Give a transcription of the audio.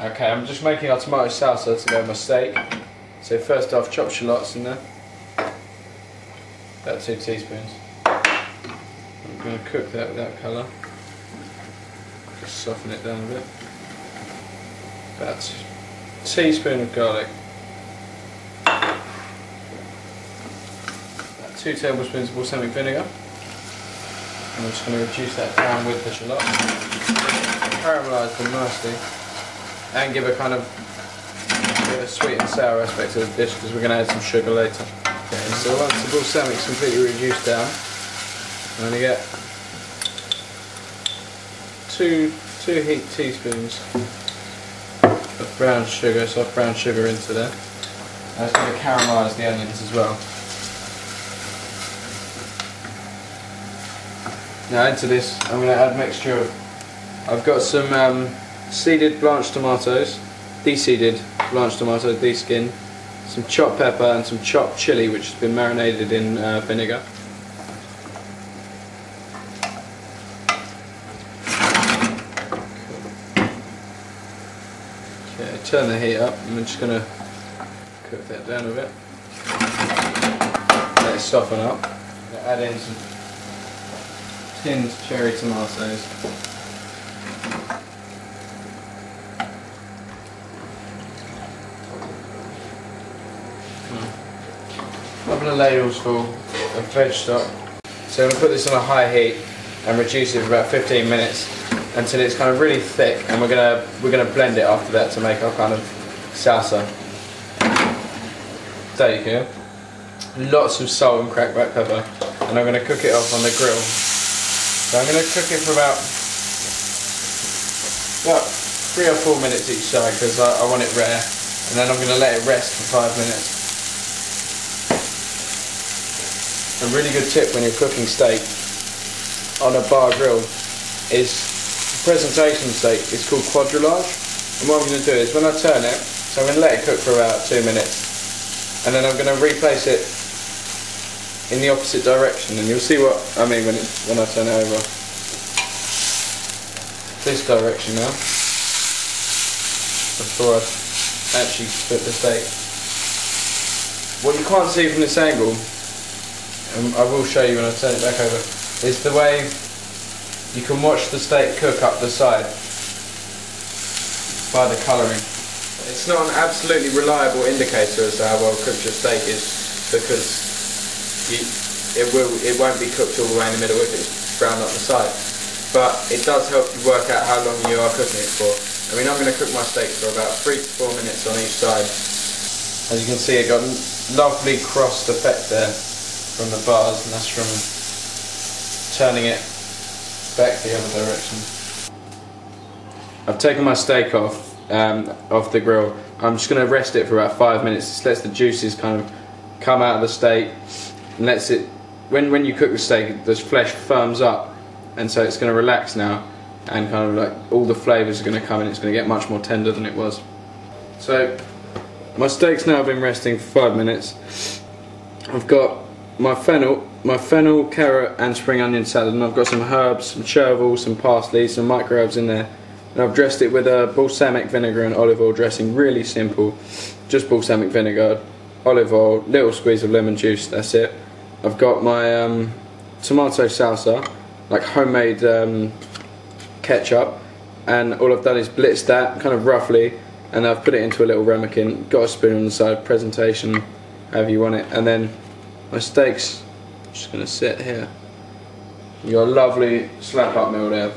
Okay, I'm just making our tomato salsa to go with my steak. So first off, chop shallots in there. About 2 teaspoons. I'm going to cook that with that colour. Just soften it down a bit. About a teaspoon of garlic. About 2 tablespoons of balsamic vinegar. And I'm just going to reduce that down with the shallots. Caramelise them nicely. And give a kind of sweet and sour aspect to the dish because we're going to add some sugar later. Okay, so once the balsamic's completely reduced down, I'm going to get two heaped teaspoons of brown sugar, soft brown sugar into there. And it's going to caramelise the onions as well. Now into this I'm going to add a mixture of, I've got some seeded blanched tomatoes, de-seeded blanched tomatoes, de-skinned, some chopped pepper and some chopped chilli which has been marinated in vinegar. Okay, turn the heat up and I'm just going to cook that down a bit. Let it soften up. Add in some tinned cherry tomatoes. A couple of ladles full of veg stock. So I'm going to put this on a high heat and reduce it for about 15 minutes until it's kind of really thick, and we're gonna blend it after that to make our kind of salsa. Steak here. Lots of salt and cracked black pepper, and I'm going to cook it off on the grill. So I'm going to cook it for about 3 or 4 minutes each side because I want it rare, and then I'm going to let it rest for 5 minutes. A really good tip when you're cooking steak on a bar grill is the presentation steak is called quadrillage, and what I'm going to do is when I turn it, so I'm going to let it cook for about 2 minutes, and then I'm going to replace it in the opposite direction, and you'll see what I mean when I turn it over. This direction now, before I actually put the steak. What you can't see from this angle, and I will show you when I turn it back over, is the way you can watch the steak cook up the side by the colouring. It's not an absolutely reliable indicator as to how well cooked your steak is, because it won't be cooked all the way in the middle if it's brown up the side. But it does help you work out how long you are cooking it for. I mean, I'm going to cook my steak for about 3 to 4 minutes on each side. As you can see, it got a lovely crossed effect there from the bars, and that's from turning it back the other direction. I've taken my steak off the grill. I'm just going to rest it for about 5 minutes. Just lets the juices kind of come out of the steak, and lets it, when you cook the steak, the flesh firms up, and so it's going to relax now, and kind of like all the flavours are going to come in. It's going to get much more tender than it was. So my steak's now been resting for 5 minutes. I've got my fennel, carrot and spring onion salad, and I've got some herbs, some chervil, some parsley, some micro herbs in there, and I've dressed it with a balsamic vinegar and olive oil dressing. Really simple, just balsamic vinegar, olive oil, little squeeze of lemon juice, that's it. I've got my tomato salsa, like homemade ketchup, and all I've done is blitzed that kind of roughly, and I've put it into a little ramekin, got a spoon on the side, presentation, however you want it, and then my steak's just going to sit here. Your lovely slap up meal there.